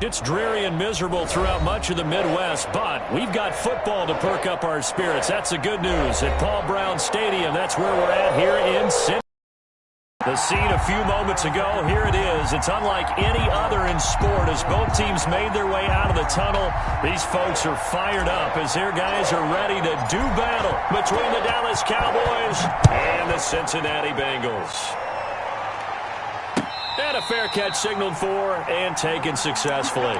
It's dreary and miserable throughout much of the Midwest, but we've got football to perk up our spirits. That's the good news. At Paul Brown Stadium, that's where we're at here in Cincinnati. The scene a few moments ago, here it is. It's unlike any other in sport as both teams made their way out of the tunnel. These folks are fired up as their guys are ready to do battle between the Dallas Cowboys and the Cincinnati Bengals. And a fair catch signaled for and taken successfully.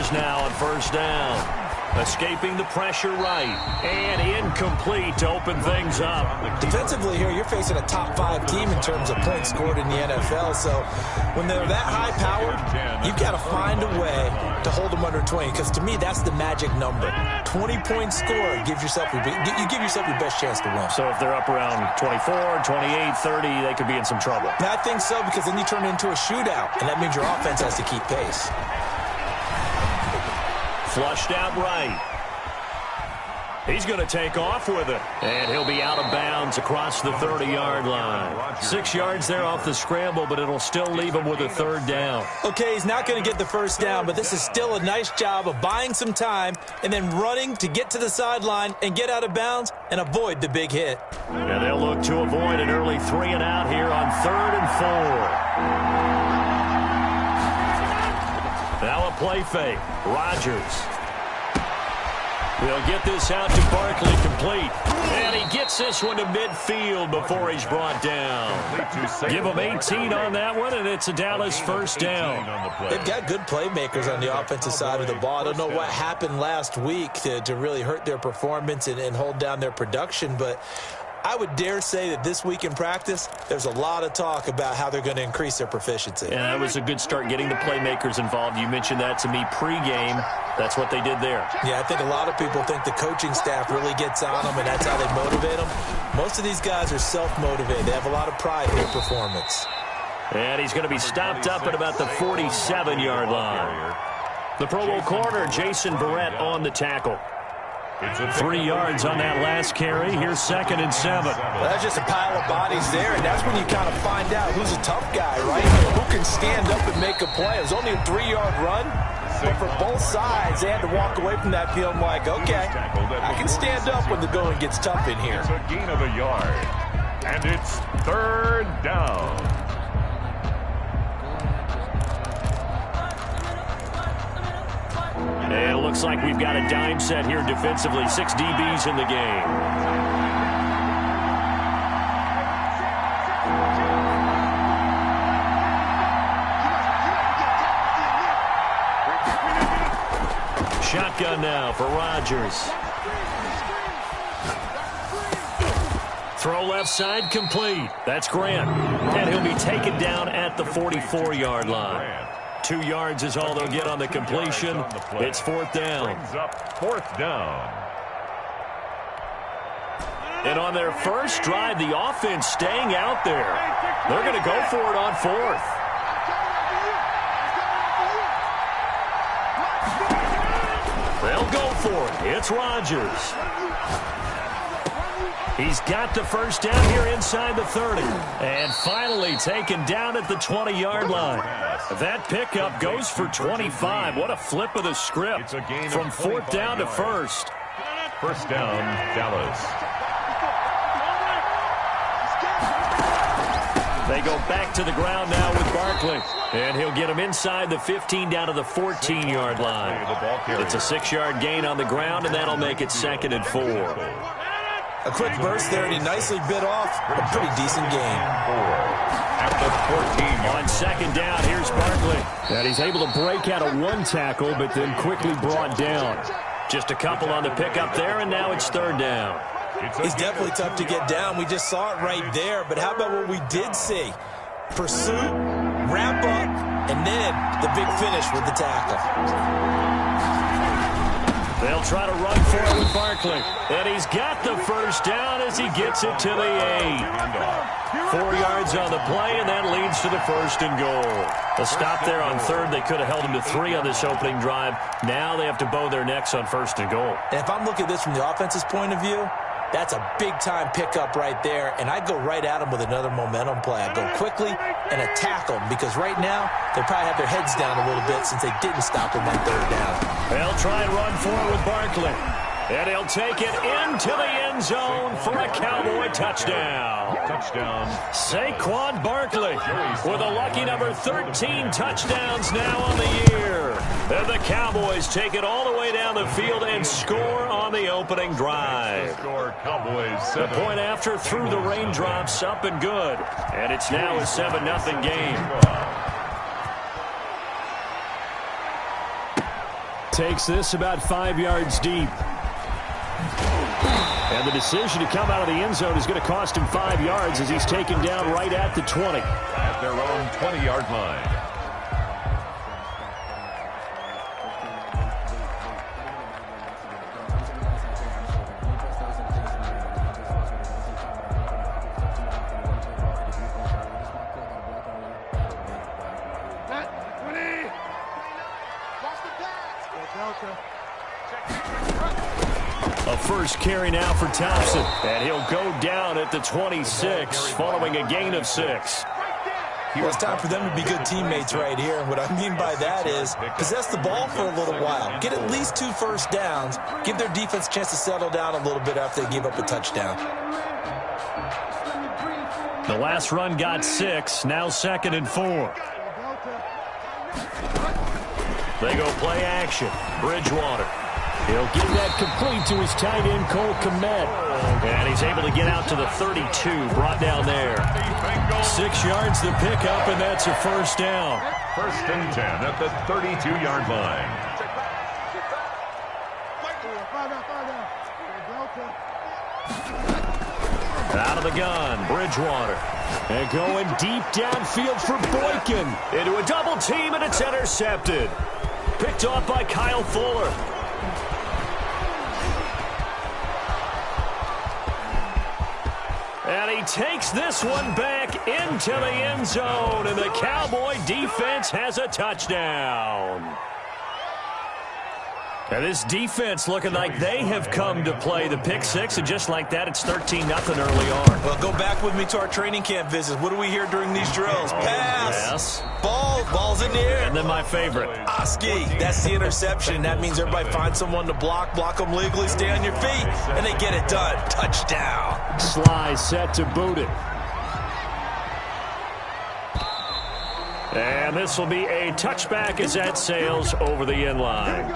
Now on first down. Escaping the pressure right. And incomplete to open things up. Defensively here, you're facing a top 5 team in terms of points scored in the NFL. So when they're that high powered, you've got to find a way to hold them under 20. Because to me, that's the magic number. 20 points scored gives yourself you give yourself your best chance to win. So if they're up around 24, 28, 30, they could be in some trouble. I think so, because then you turn it into a shootout. And that means your offense has to keep pace. Flushed out right. He's going to take off with it. And he'll be out of bounds across the 30-yard line. 6 yards there off the scramble, but it'll still leave him with a third down. Okay, he's not going to get the first down, but this is still a nice job of buying some time and then running to get to the sideline and get out of bounds and avoid the big hit. And they'll look to avoid an early 3 and out here on 3rd and 4. Now a play fake. Rodgers. They'll get this out to Barkley complete. And he gets this one to midfield before he's brought down. Give him 18 on that one, and it's a Dallas first down. They've got good playmakers on the offensive side of the ball. I don't know what happened last week to really hurt their performance and hold down their production, but I would dare say that this week in practice, there's a lot of talk about how they're going to increase their proficiency. And that was a good start getting the playmakers involved. You mentioned that to me pregame. That's what they did there. Yeah, I think a lot of people think the coaching staff really gets on them, and that's how they motivate them. Most of these guys are self-motivated. They have a lot of pride in their performance. And he's going to be stopped up at about the 47-yard line. The Pro Bowl corner, Jason Verrett, on the tackle. 3 yards on that last carry. Here's 2nd and 7. Well, that's just a pile of bodies there, and that's when you kind of find out who's a tough guy, right? Who can stand up and make a play. It was only a 3-yard run, but for both sides, they had to walk away from that feeling like, okay, I can stand up when the going gets tough in here. It's a gain of a yard, and it's 3rd down. And it looks like we've got a dime set here defensively. 6 DBs in the game. Shotgun now for Rodgers. Throw left side complete. That's Grant. And he'll be taken down at the 44-yard line. 2 yards is all they'll get on the completion. It's 4th down. Brings up 4th down. And on their first drive, the offense staying out there. They're going to go for it on 4th. They'll go for it. It's Rodgers. He's got the first down here inside the 30. And finally taken down at the 20-yard line. That pickup goes for 25. What a flip of the script from 4th down to 1st. First down, Dallas. They go back to the ground now with Barkley. And he'll get him inside the 15 down to the 14-yard line. It's a 6-yard gain on the ground, and that'll make it 2nd and 4. A quick burst there, and he nicely bit off a pretty decent game. At the 14. On 2nd down, here's Barkley. And he's able to break out of 1 tackle, but then quickly brought down. Just a couple on the pickup there, and now it's 3rd down. He's definitely tough to get down. We just saw it right there. But how about what we did see? Pursuit, wrap up, and And then the big finish with the tackle. They'll try to run for it with Barkley. And he's got the first down as he gets it to the 8. 4 yards on the play, and that leads to the 1st and goal. A stop there on 3rd. They could have held him to 3 on this opening drive. Now they have to bow their necks on 1st and goal. And if I'm looking at this from the offense's point of view, that's a big-time pickup right there, and I'd go right at him with another momentum play. I'd go quickly and attack them, because right now they probably have their heads down a little bit since they didn't stop him on 3rd down. They'll try and run for it with Barkley. And he'll take it into the end zone for a Cowboy touchdown. Touchdown. Saquon Barkley with a lucky number 13 touchdowns now on the year. And the Cowboys take it all the way down the field and score on the opening drive. Score Cowboys 7. The point after through the raindrops, up and good. And it's now a 7-0 game. Takes this about 5 yards deep. And the decision to come out of the end zone is going to cost him 5 yards as he's taken down right at the 20. At their own 20-yard line. A first carry now for Thompson, and he'll go down at the 26 following a gain of 6. Well, it's time for them to be good teammates right here, and what I mean by that is possess the ball for a little while. Get at least 2 first downs. Give their defense a chance to settle down a little bit after they give up a touchdown. The last run got 6, now 2nd and 4. They go play action. Bridgewater. He'll give that complete to his tight end, Cole Kmet. And he's able to get out to the 32, brought down there. 6 yards the pickup, and that's a first down. 1st and 10 at the 32-yard line. Out of the gun, Bridgewater. And going deep downfield for Boykin. Into a double team, and it's intercepted. Picked off by Kyle Fuller. And he takes this one back into the end zone, and the Cowboy defense has a touchdown. And this defense looking like they have come to play the pick 6, and just like that, it's 13-0 early on. Well, go back with me to our training camp visits. What do we hear during these drills? Pass. Yes. Ball's in the air. And then my favorite. Oski, that's the interception. That means everybody finds someone to block them legally, stay on your feet, and they get it done. Touchdown. Sly set to boot it. And this will be a touchback as that sails over the end line.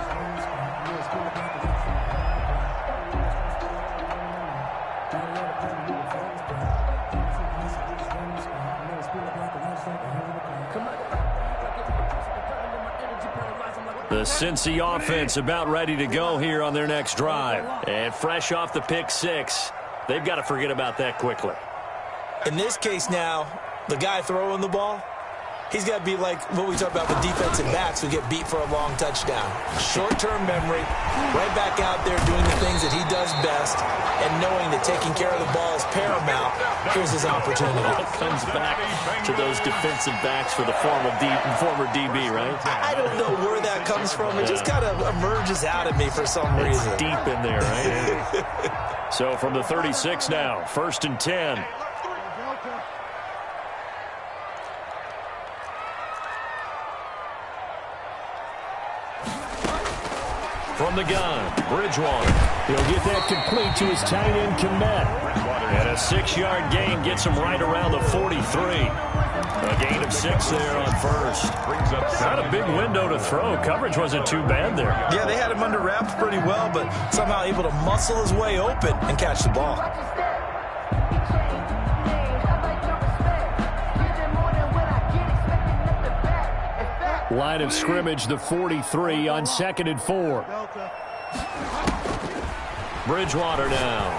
The Cincy offense about ready to go here on their next drive. And fresh off the pick 6, they've got to forget about that quickly. In this case now, the guy throwing the ball, he's got to be like what we talk about with defensive backs who get beat for a long touchdown. Short-term memory, right back out there doing the things that he does best, and knowing that taking care of the ball is paramount. Here's his opportunity. It comes back to those defensive backs for the former DB, right? I don't know where that comes from. It just kind of emerges out of me for some reason. It's deep in there, right? So from the 36 now, 1st and 10. From the gun, Bridgewater. He'll get that complete to his tight end, Kmet. And a 6-yard gain gets him right around the 43. A gain of 6 there on 1st. Not a big window to throw. Coverage wasn't too bad there. Yeah, they had him under wraps pretty well, but somehow able to muscle his way open and catch the ball. Line of scrimmage, the 43 on 2nd and 4. Bridgewater now.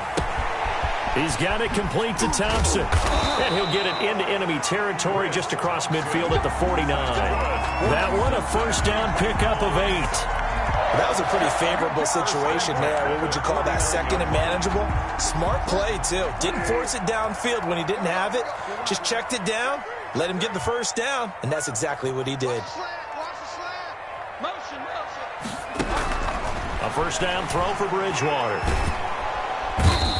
He's got it complete to Thompson. And he'll get it into enemy territory just across midfield at the 49. That one, a first down pickup of 8. That was a pretty favorable situation there. What would you call that? Second and manageable? Smart play, too. Didn't force it downfield when he didn't have it. Just checked it down, let him get the first down, and that's exactly what he did. A first down throw for Bridgewater.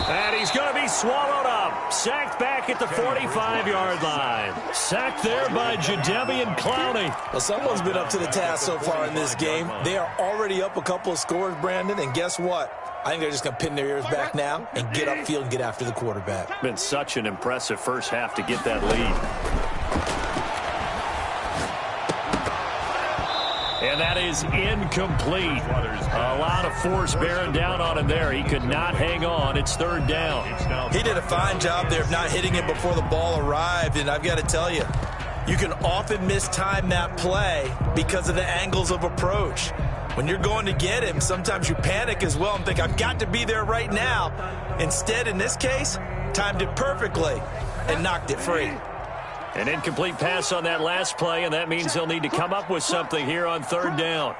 And he's going to be swallowed up. Sacked back at the 45-yard line. Sacked there by Jadeveon Clowney. Well, someone's been up to the task so far in this game. They are already up a couple of scores, Brandon, and guess what? I think they're just going to pin their ears back now and get upfield and get after the quarterback. Been such an impressive first half to get that lead. And that is incomplete. A lot of force bearing down on him there. He could not hang on. It's third down. He did a fine job there of not hitting it before the ball arrived. And I've got to tell you, you can often mistime that play because of the angles of approach. When you're going to get him, sometimes you panic as well and think, I've got to be there right now. Instead, in this case, timed it perfectly and knocked it free. An incomplete pass on that last play, and that means they'll need to come up with something here on third down.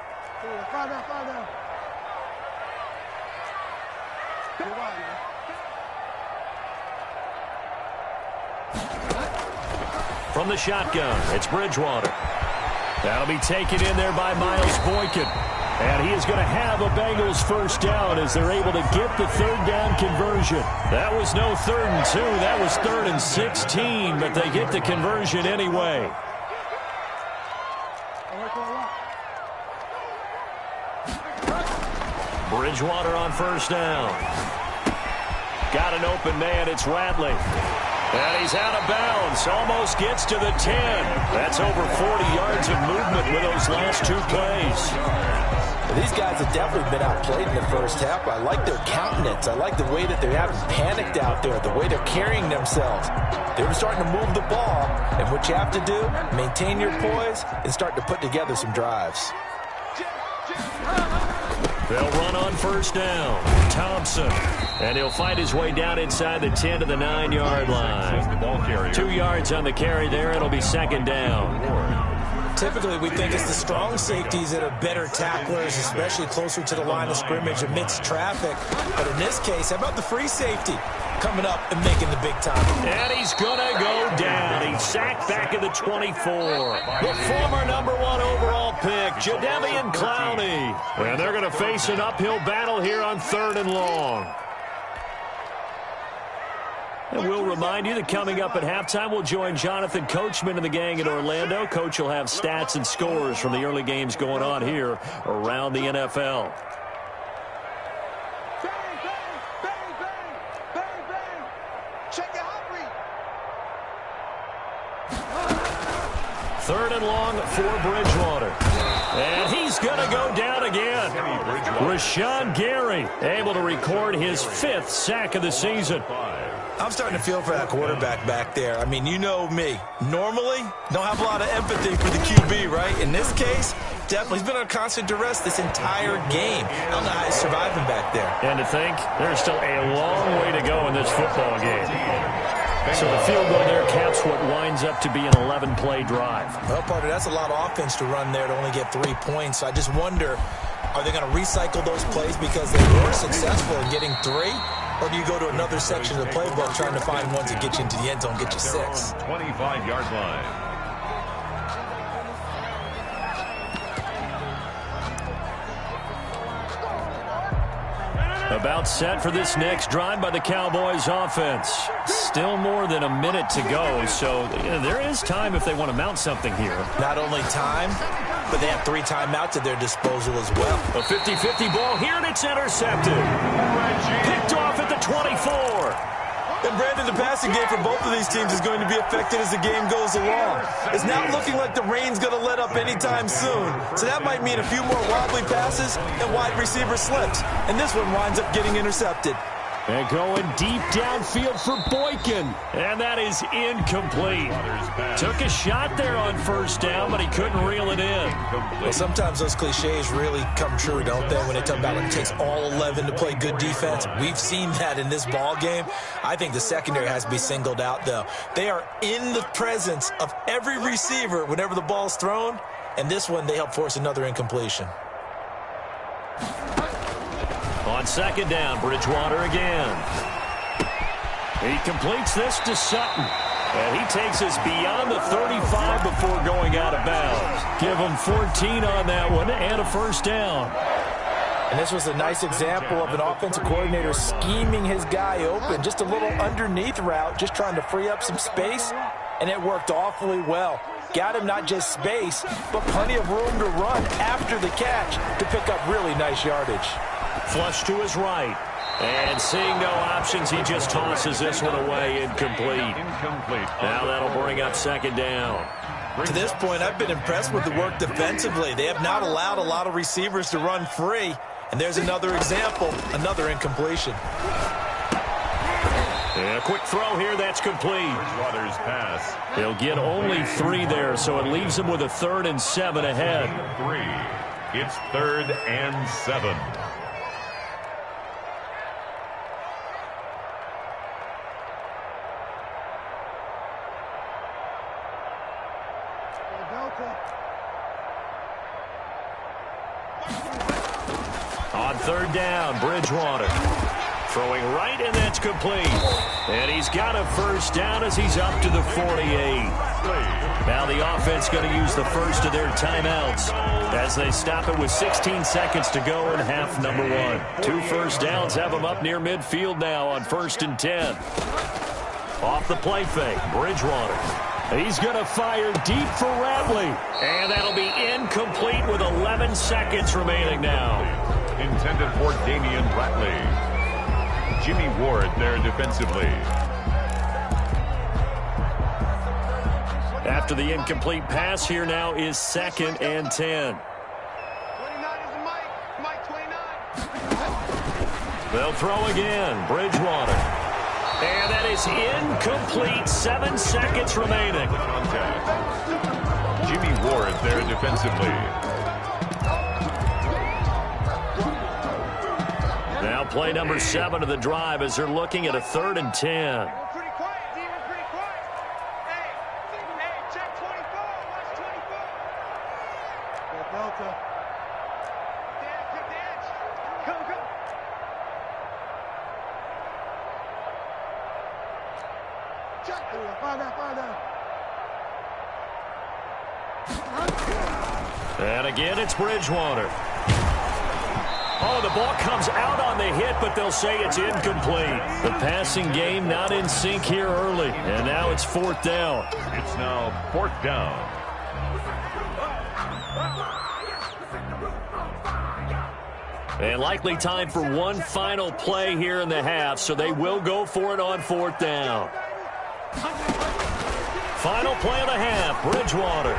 From the shotgun, it's Bridgewater. That'll be taken in there by Miles Boykin. And he is going to have a Bengals first down as they're able to get the third down conversion. That was no 3rd and 2. That was 3rd and 16, but they get the conversion anyway. Bridgewater on first down. Got an open man. It's Ratley. And he's out of bounds. Almost gets to the 10. That's over 40 yards of movement with those last 2 plays. These guys have definitely been outplayed in the first half. I like their countenance. I like the way that they haven't panicked out there, the way they're carrying themselves. They're starting to move the ball, and what you have to do, maintain your poise and start to put together some drives. They'll run on first down. Thompson. And he'll find his way down inside the 10 to the 9-yard line. 2 yards on the carry there. It'll be second down. Typically, we think it's the strong safeties that are better tacklers, especially closer to the line of scrimmage amidst traffic. But in this case, how about the free safety coming up and making the big time? And he's going to go down. He's sacked back at the 24. The former #1 overall pick, Jadeveon Clowney. And they're going to face an uphill battle here on 3rd and long. And we'll remind you that coming up at halftime, we'll join Jonathan Coachman and the gang in Orlando. Coach will have stats and scores from the early games going on here around the NFL. Third and long for Bridgewater. And he's going to go down again. Rashawn Gary able to record his 5th sack of the season. I'm starting to feel for that quarterback back there. I mean, you know me. Normally, don't have a lot of empathy for the QB, right? In this case, definitely. He's been under constant duress this entire game. I don't know how he's surviving back there. And to think, there's still a long way to go in this football game. So the field goal there caps what winds up to be an 11-play drive. Well, partner, that's a lot of offense to run there to only get 3 points. So I just wonder, are they going to recycle those plays because they were successful in getting 3? Or do you go to another section of the playbook trying to find ones that get you into the end zone, get you 6? 25-yard line. About set for this next drive by the Cowboys offense. Still more than a minute to go, so there is time if they want to mount something here. Not only time, but they have 3 timeouts at their disposal as well. A 50-50 ball here, and it's intercepted. Picked off at the 24. And Brandon, the passing game for both of these teams is going to be affected as the game goes along. It's not looking like the rain's going to let up anytime soon. So that might mean a few more wobbly passes and wide receiver slips. And this one winds up getting intercepted. And going deep downfield for Boykin. And that is incomplete. Took a shot there on first down, but he couldn't reel it in. Well, sometimes those cliches really come true, don't they, when they talk about it takes all 11 to play good defense. We've seen that in this ball game. I think the secondary has to be singled out, though. They are in the presence of every receiver whenever the ball's thrown, and this one they help force another incompletion. On second down, Bridgewater again. He completes this to Sutton. And he takes us beyond the 35 before going out of bounds. Give him 14 on that one and a first down. And this was a nice example of an offensive coordinator scheming his guy open. Just a little underneath route, just trying to free up some space. And it worked awfully well. Got him not just space, but plenty of room to run after the catch to pick up really nice yardage. Flush to his right. And seeing no options, he just tosses this one away, incomplete. Now that'll bring up second down. To this point, I've been impressed with the work defensively. They have not allowed a lot of receivers to run free. And there's another example, another incompletion. And a quick throw here, that's complete. Bridgewater's pass. He'll get only 3 there, so it leaves him with a 3rd and 7 ahead. 3. It's 3rd and 7. On 3rd down, Bridgewater. Throwing right, and that's complete. And he's got a first down as he's up to the 48. Now the offense going to use the first of their timeouts as they stop it with 16 seconds to go in half number 1. 2 first downs have them up near midfield now on 1st and 10. Off the play fake, Bridgewater. He's going to fire deep for Ratley. And that'll be incomplete with 11 seconds remaining now. Intended for Damian Ratley. Jimmy Ward there defensively. After the incomplete pass, here now is 2nd and 10. They'll throw again. Bridgewater. And that is incomplete. 7 seconds remaining. Contact. Jimmy Ward there defensively. Now play number 7 of the drive as they're looking at a 3rd and 10. And again, it's Bridgewater. Oh, the ball comes out on the hit, but they'll say it's incomplete. The passing game not in sync here early, and now it's 4th down. It's now 4th down. And likely time for one final play here in the half, so they will go for it on 4th down. Final play of the half, Bridgewater.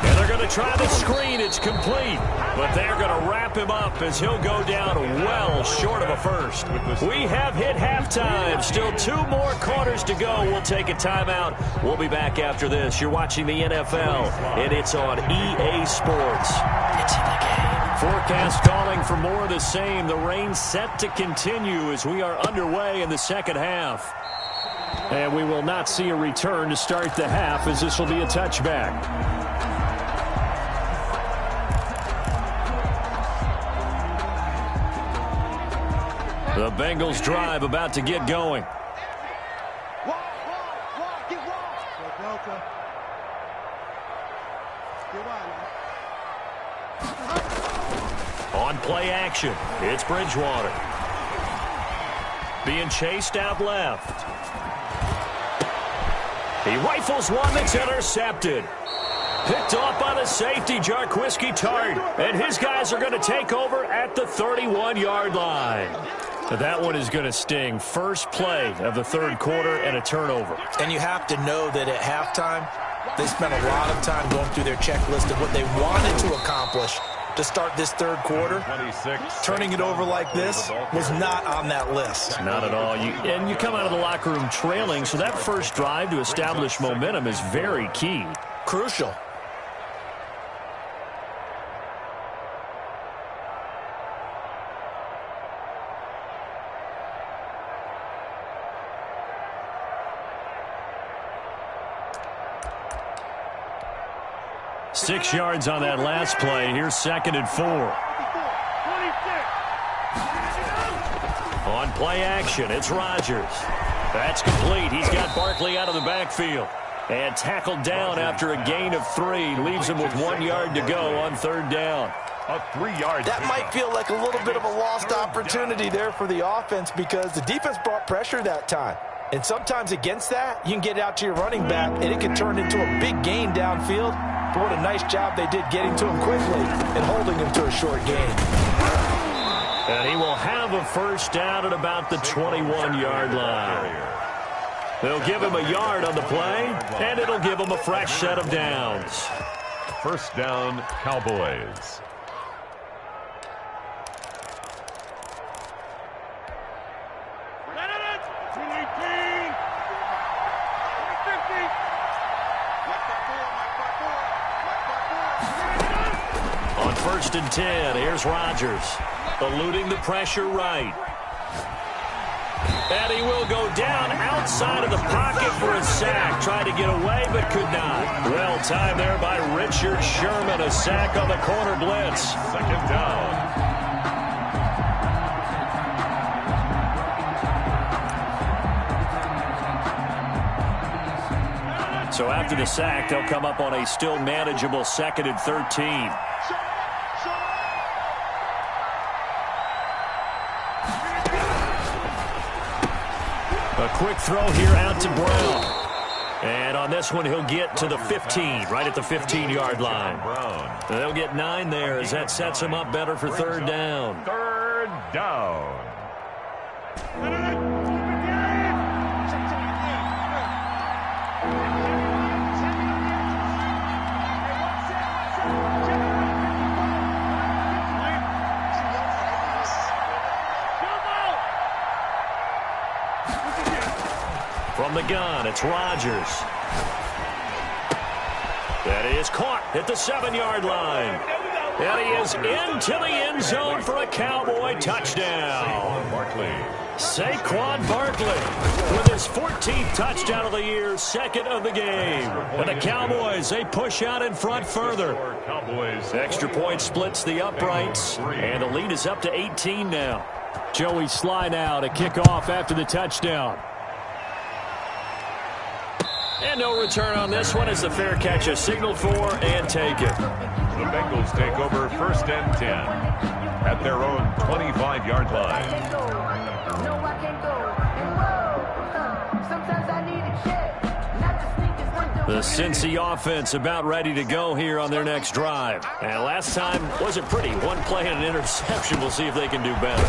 And they're going to try the screen. It's complete. But they're going to wrap him up as he'll go down well short of a first. We have hit halftime. Still 2 more quarters to go. We'll take a timeout. We'll be back after this. You're watching the NFL, and it's on EA Sports. It's in the game. Forecast calling for more of the same. The rain set to continue as we are underway in the second half. And we will not see a return to start the half as this will be a touchback. The Bengals drive about to get going. On play action, it's Bridgewater. Being chased out left. He rifles one that's intercepted. Picked off by the safety, Jarquiski Tart. And his guys are going to take over at the 31-yard line. That one is going to sting. First play of the 3rd quarter and a turnover. And you have to know that at halftime, they spent a lot of time going through their checklist of what they wanted to accomplish to start this third quarter. 26. Turning it over like this was not on that list. Not at all. And you come out of the locker room trailing, so that first drive to establish momentum is very key. Crucial. Six yards on that last play. Here's 2nd and 4. On play action, it's Rodgers. That's complete. He's got Barkley out of the backfield. And tackled down after a gain of 3. Leaves him with 1 yard to go on 3rd down. A 3-yard. That might feel like a little bit of a lost opportunity there for the offense because the defense brought pressure that time. And sometimes against that, you can get out to your running back, and it can turn into a big gain downfield. But what a nice job they did getting to him quickly and holding him to a short gain. And he will have a first down at about the 21-yard line. They'll give him a yard on the play, and it'll give him a fresh set of downs. First down, Cowboys. On 1st and 10, here's Rodgers, eluding the pressure right. And he will go down outside of the pocket for a sack. Tried to get away, but could not. Well timed there by Richard Sherman. A sack on the corner blitz. 2nd down. So after the sack, they'll come up on a still manageable 2nd and 13. A quick throw here out to Brown. And on this one, he'll get to the 15, right at the 15-yard line. They'll get 9 there as that sets him up better for 3rd down. 3rd down. From the gun, it's Rodgers. That is caught at the 7-yard line. And he is into the end zone for a Cowboy touchdown. Saquon Barkley with his 14th touchdown of the year, 2nd of the game. And the Cowboys, they push out in front further. Extra point splits the uprights, and the lead is up to 18 now. Joey Sly now to kick off after the touchdown. And no return on this one as the fair catch is signaled for and taken. The Bengals take over 1st and 10 at their own 25-yard line. The Cincy offense about ready to go here on their next drive. And last time wasn't pretty. One play and an interception. We'll see if they can do better.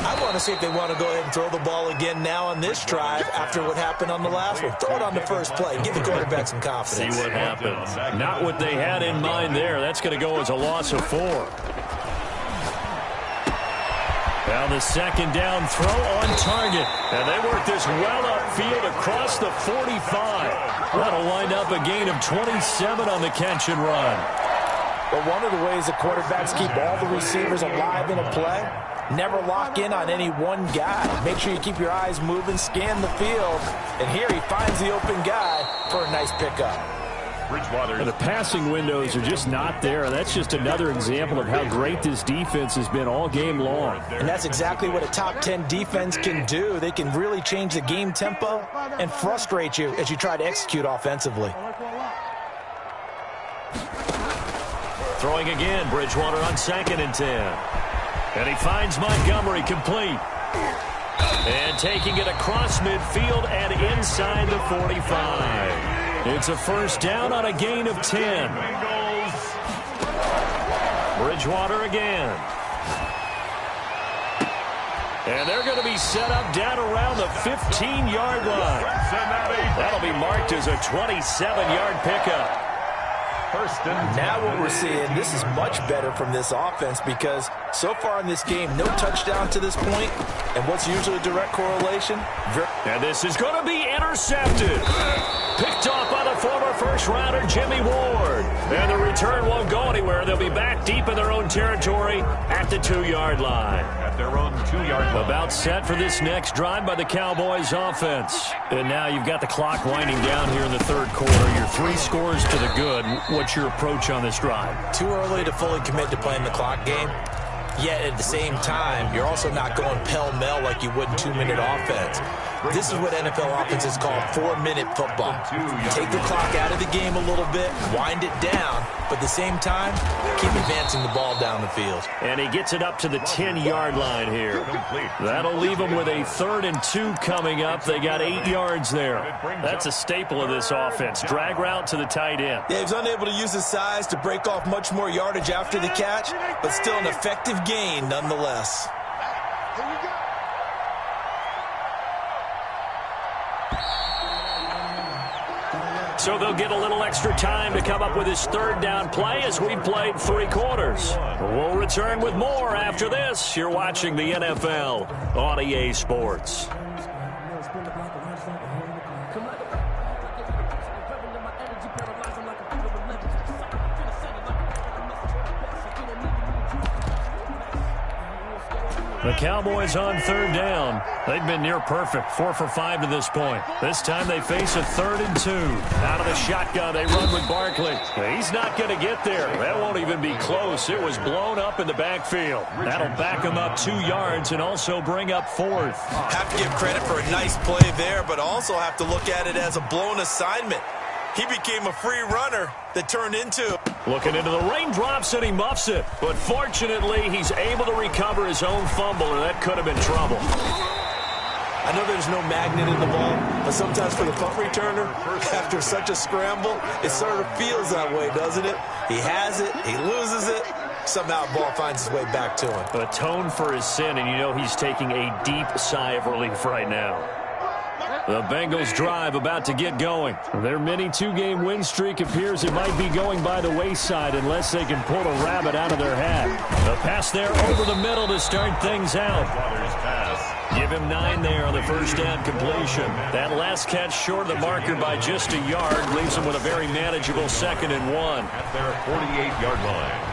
I want to see if they want to go ahead and throw the ball again now on this drive after what happened on the last one. Throw it on the first play. Give the quarterback some confidence. See what happens. Not what they had in mind there. That's going to go as a loss of 4. Now the 2nd down throw on target. And they work this well upfield across the 45. That'll wind up a gain of 27 on the catch and run. But one of the ways the quarterbacks keep all the receivers alive in a play, never lock in on any one guy. Make sure you keep your eyes moving, scan the field. And here he finds the open guy for a nice pickup. And the passing windows are just not there. That's just another example of how great this defense has been all game long. And that's exactly what a top 10 defense can do. They can really change the game tempo and frustrate you as you try to execute offensively. Throwing again, Bridgewater on 2nd and 10. And he finds Montgomery complete. And taking it across midfield and inside the 45. It's a first down on a gain of 10. Bridgewater again. And they're going to be set up down around the 15-yard line. That'll be marked as a 27-yard pickup. First and Now what we're seeing, this is much better from this offense because so far in this game, no touchdown to this point, and what's usually a direct correlation? And this is going to be intercepted. Picked off by the former first-rounder Jimmy Ward. And the return won't go anywhere. They'll be back deep in their own territory at the 2-yard line. At their own 2-yard line. About set for this next drive by the Cowboys offense. And now you've got the clock winding down here in the third quarter. Your 3 scores to the good. What's your approach on this drive? Too early to fully commit to playing the clock game. Yet at the same time, you're also not going pell-mell like you would in 2-minute offense. This is what NFL offenses call 4-minute football. Take the clock out of the game a little bit, wind it down, but at the same time, keep advancing the ball down the field. And he gets it up to the 10-yard line here. That'll leave them with a 3rd and 2 coming up. They got 8 yards there. That's a staple of this offense. Drag route to the tight end. Yeah, he was unable to use his size to break off much more yardage after the catch, but still an effective gain nonetheless. So they'll get a little extra time to come up with his 3rd down play as we played 3 quarters. We'll return with more after this. You're watching the NFL on EA Sports. The Cowboys on 3rd down. They've been near perfect, 4 for 5 to this point. This time they face a 3rd and 2. Out of the shotgun, they run with Barkley. He's not going to get there. That won't even be close. It was blown up in the backfield. That'll back him up 2 yards and also bring up 4th. Have to give credit for a nice play there, but also have to look at it as a blown assignment. He became a free runner that turned into... Looking into the raindrops, and he muffs it. But fortunately, he's able to recover his own fumble, or that could have been trouble. I know there's no magnet in the ball, but sometimes for the punt returner, after such a scramble, it sort of feels that way, doesn't it? He has it, he loses it, somehow the ball finds its way back to him. Atone for his sin, and you know he's taking a deep sigh of relief right now. The Bengals drive about to get going. Their mini 2-game win streak appears it might be going by the wayside unless they can pull a rabbit out of their hat. The pass there over the middle to start things out. Give him 9 there on the first down completion. That last catch short of the marker by just a yard leaves him with a very manageable 2nd and 1. At their 48-yard line.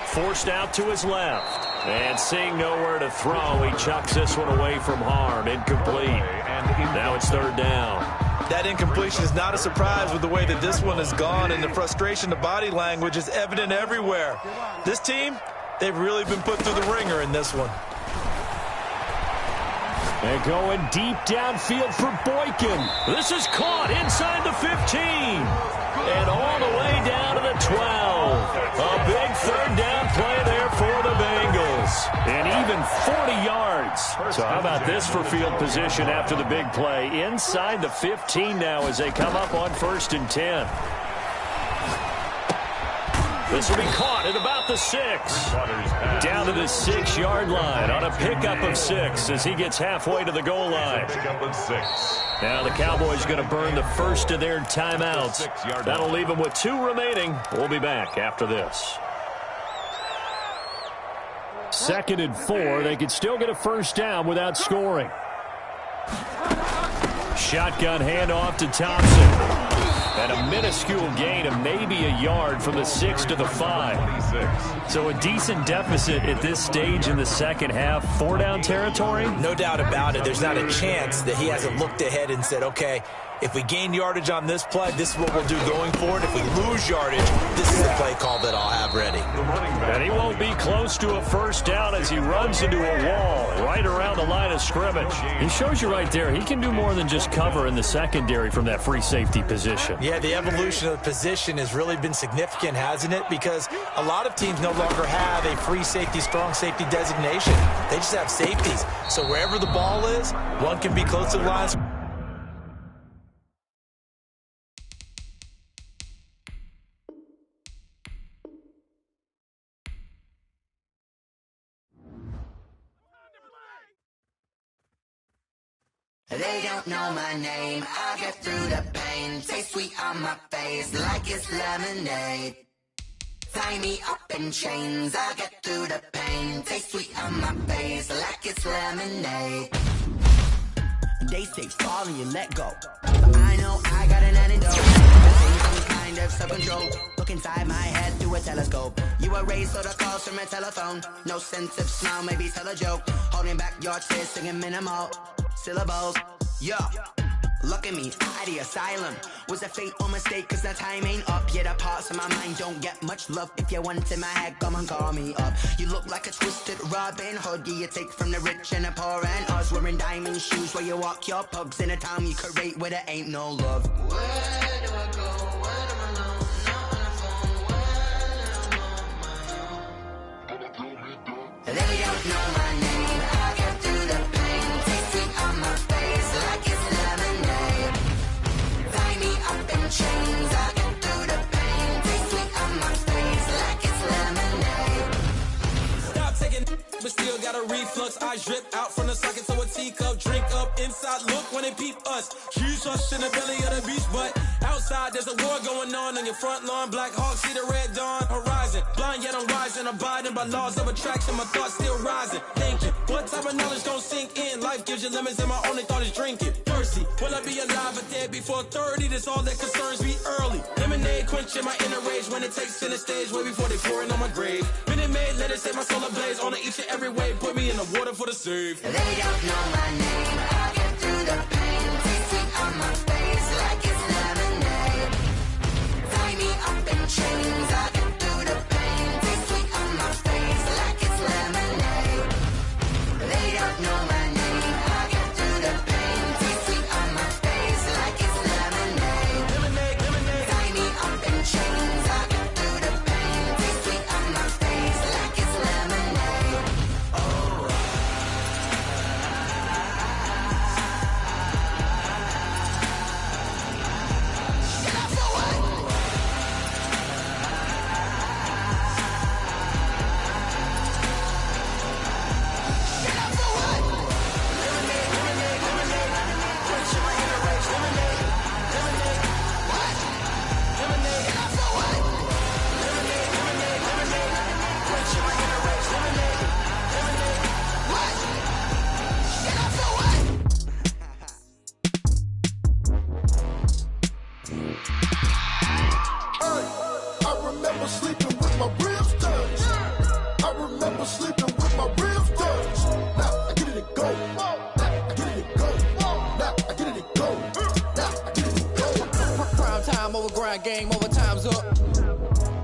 Forced out to his left. And seeing nowhere to throw, he chucks this one away from harm. Incomplete. Now it's 3rd down. That incompletion is not a surprise with the way that this one has gone, and the frustration, the body language is evident everywhere. This team, they've really been put through the ringer in this one. And going deep downfield for Boykin. This is caught inside the 15. And all the way down to the 12. A big 3rd down play there for the Bengals. And even 40 yards. So how about this for field position after the big play? Inside the 15 now as they come up on 1st and 10. This will be caught at about the 6. Down to the 6-yard line on a pickup of 6 as he gets halfway to the goal line. Now the Cowboys going to burn the first of their timeouts. That'll leave them with 2 remaining. We'll be back after this. 2nd and 4. They could still get a first down without scoring. Shotgun handoff to Thompson. And a minuscule gain of maybe a yard from the 6 to the 5. So a decent deficit at this stage in the second half. 4-down territory? No doubt about it. There's not a chance that he hasn't looked ahead and said, okay, if we gain yardage on this play, this is what we'll do going forward. If we lose yardage, this is the play call that I'll have ready. And he won't be close to a first down as he runs into a wall right around the line of scrimmage. He shows you right there, he can do more than just cover in the secondary from that free safety position. Yeah, the evolution of the position has really been significant, hasn't it? Because a lot of teams no longer have a free safety, strong safety designation. They just have safeties. So wherever the ball is, one can be close to the line. They don't know my name, I get through the pain. Taste sweet on my face like it's lemonade. Tie me up in chains, I get through the pain. Taste sweet on my face like it's lemonade. They say fall and you let go, but I know I got an antidote. Some kind of self-control. Look inside my head through a telescope. You erase all the calls from a telephone. No sense of smile, maybe tell a joke. Holding back your tears, singing minimal syllables. Yeah, look at me, at the asylum. Was a fate or mistake, cause the time ain't up. Yet the parts of my mind don't get much love. If you want in my head, come and call me up. You look like a twisted Robin Hood. You take from the rich and the poor and us. Wearing diamond shoes where you walk your pugs. In a town you create where there ain't no love. Where do I go? When I'm alone? Not on the phone. When I'm on my own. They don't know my name. I get through the pain. Taste sweet on my face like it's lemonade. Tie me up in chains. I get through the pain. Taste sweet on my face like it's lemonade. Stop taking, but still got a reflux. I drip out from the socket to a teacup. Drink up inside, look when they peep us. Choose us in the belly of the beach, but outside there's a war going on your front lawn. Black Hawk, see the red dawn horizon. Blind yet I'm rising, abiding by laws of attraction. My thoughts still rising, thinking what type of knowledge don't sink in. Life gives you limits and my only thought is drinking. Thirsty, will I be alive or dead before 30? That's all that concerns me early. Lemonade quenching my inner rage when it takes center stage way before they pour it on my grave. Minute Maid, let it set my soul ablaze on each and every way. Put me in the water for the save. They don't know my name, I get through the pain. Taste sweet on my face like it's lemonade. Tie me up in chains, I get through the pain. Taste sweet on my face like it's lemonade. They don't know my name, I get through the pain. Taste sweet on my face like it's lemonade. Tie me up in chains, I get through the pain. Taste sweet on my face like it's lemonade. I remember sleeping with my ribs touched. I remember sleeping with my ribs touched. Now I get it and go. Now I get it and go. Now I get it and go. Now I get it and go. Prime time over grind game, over time's up.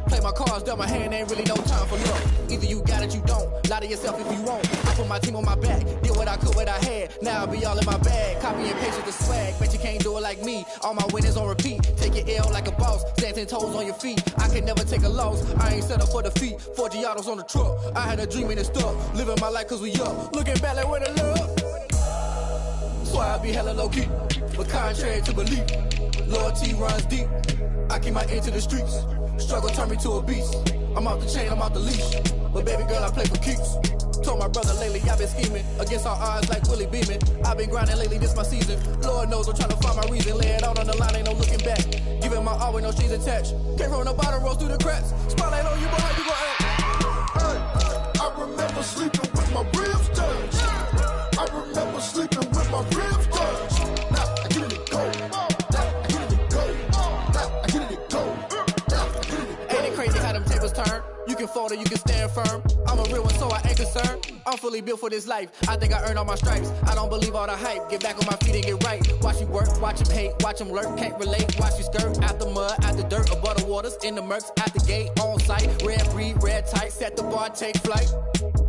Play my cards, dealt my hand, ain't really no time for luck. Either you got it, you don't. Lie to yourself if you won't. I put my team on my back, did what I could, what I had. Now I be all in my bag, copy and paste with the swag. Bet you can't do it like me. All my winners on repeat. Take your L like a boss, stand 10 toes on your feet. I can never take a loss. I ain't set up for defeat. 4 Giottos on the truck. I had a dream and it stuck. Living my life cause we up. Looking back like where the love. So I be hella low key, but contrary to belief, loyalty runs deep. I keep my ear to the streets. Struggle turned me to a beast. I'm off the chain, I'm off the leash. But baby girl, I play for keeps. Told my brother lately, I've been scheming against all odds like Willie Beeman. I've been grinding lately, this my season. Lord knows I'm trying to find my reason. Lay it out on the line, ain't no looking back. Giving my all with no strings attached. Came from the bottom, rose through the cracks. Spotlight on you, boy, how you gon' act? Hey, I remember sleeping with my ribs touched. I remember sleeping with my ribs touched. Now I get it and go. Now I get it and go. Now I get it and go. Now I get it and go. Ain't it crazy how them tables turn? You can fold or you can stand firm. I'm a real one, so I ain't concerned. I'm fully built for this life. I think I earned all my stripes. I don't believe all the hype. Get back on my feet and get right. Watch you work, watch him hate, watch him lurk. Can't relate, watch you skirt. Out the mud, out the dirt, above the waters, in the murks, out the gate, on site. Red breed, red tight, set the bar, take flight.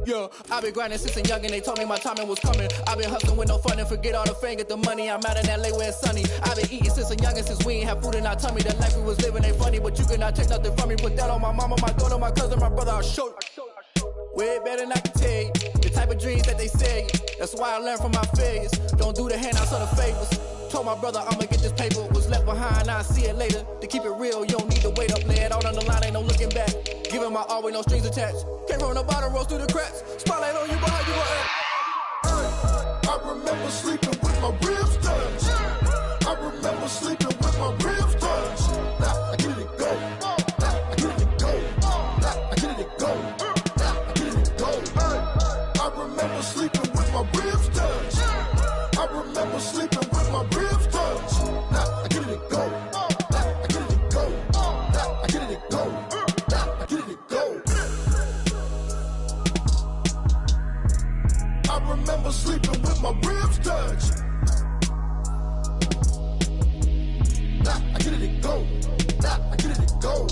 Yeah, I've been grinding since a young and they told me my timing was coming. I've been hustling with no fun and forget all the fame, get the money. I'm out in LA where it's sunny. I've been eating since a youngin', since we ain't have food in our tummy. The life we was living ain't funny, but you cannot take nothing from me. Put that on my mama, my daughter, my cousin, my brother, I'll show you. Way better than I can tell you. The type of dreams that they sell you. That's why I learned from my failures. Don't do the handouts or the favors. Told my brother I'ma get this paper. Was left behind, I'll see it later. To keep it real, you don't need to wait up. Lay it out on the line, ain't no looking back. Giving my all with no strings attached. Came from the bottom, rose through the cracks. Spotlight on you, but how you gon' act? I remember sleeping with my ribs remember sleeping with my ribs touched. Now I get it and go. Now I get it and go. Now I get it and go. Now I get it and go. I remember sleeping with my ribs touched. Now I get it and go. Now I get it and go.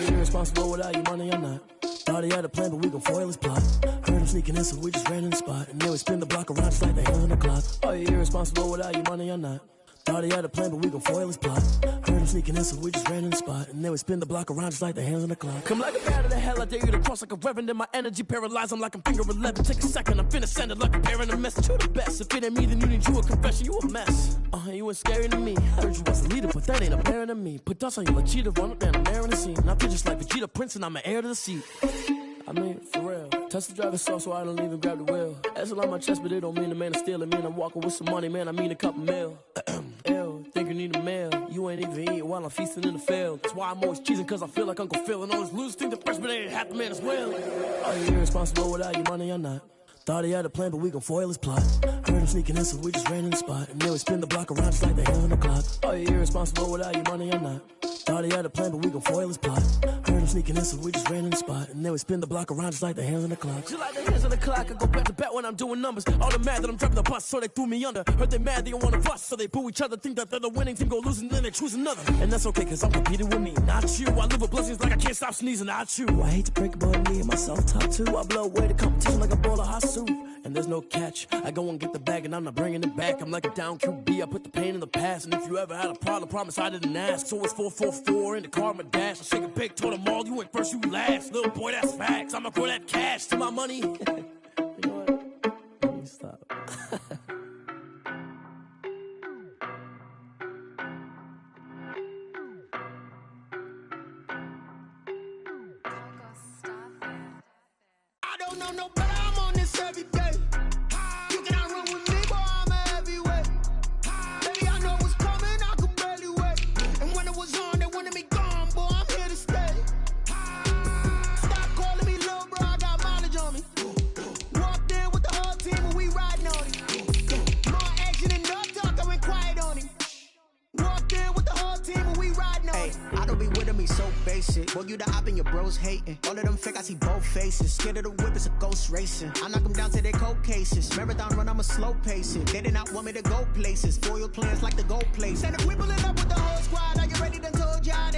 Irresponsible without your money or not. Thought he had a plan, but we gon' foil his plot. Heard him sneaking in, so we just ran in the spot. And then we spin the block around just like the hands on the clock. Are you irresponsible without your money or not? Thought he had a plan, but we gon' foil his plot. Heard him sneaking in, so we just ran in the spot. And then we spin the block around just like the hands on the clock. Come like a bat of the hell, I dare you to cross like a reverend. And my energy paralyzed, I'm like I'm finger 11. Take a second, I'm finna send it like a parent a message. You the best, if it ain't me, then you need you a confession. You a mess, you ain't scary to me. Heard you was a leader, but that ain't apparent to me. Put dust on you like cheetah, run up down the air in the scene. I feel just like Vegeta Prince and I'm an heir to the seat. I mean, for real. Touch the driver's soft so I don't even grab the wheel. That's on my chest, but it don't mean the man is stealing. Man, I'm walking with some money, man, I mean a couple mil. Ew, think you need a meal. You ain't even eating while I'm feasting in the field. That's why I'm always cheesing, cause I feel like Uncle Phil. And all those losers think the freshman ain't half the man as well. Are you irresponsible without your money or not? Thought he had a plan, but we gon' foil his plot. Heard him sneaking in, so we just ran in the spot. And then we spin the block around just like the hands on the clock. Are you irresponsible without your money or not? Thought he had a plan, but we gon' foil his plot. Heard him sneaking in, so we just ran in the spot. And then we spin the block around just like the hands on the clock. Just like the hands on the clock, I go back to back when I'm doing numbers. All the mad that I'm driving the bus, so they threw me under. Heard they mad, they don't wanna bust, so they boo each other. Think that they're the winning team, go losing, then they choose another. And that's okay, cause I'm competing with me, not you. I live with blessings like I can't stop sneezing, not you. I hate to break it, but me and myself top two. I blow away the competition like a bowl of hot soup. And there's no catch. I go and get the bag and I'm not bringing it back. I'm like a down QB, I put the pain in the past. And if you ever had a problem, promise I didn't ask. So it's 444 in the car, my dash. I shake a big, told them all, you ain't first, you last. Little boy, that's facts. I'ma throw that cash to my money. You know what? Let me stop. I don't know no better, I'm on this every day. You cannot run with me, boy, I'm a heavyweight. Baby, I know what's coming, I could barely wait. And when it was on, they wanted me gone, boy, I'm here to stay. Stop calling me little bro, I got mileage on me. Walked in with the whole team and we riding on it. More action and no talk, I went quiet on him. Walked in with the whole team and we riding on it. I don't be with me so basic. Boy, you the op and your bros hating. All of them fake, I see both faces. Scared of the whip, it's a ghost racing. I knock them down to their cold cases. Marathon run, I'm a slow pacing. They did not want me to go places. Foil plans like the gold place. And if we pulling up with the whole squad, are you ready? Done told y'all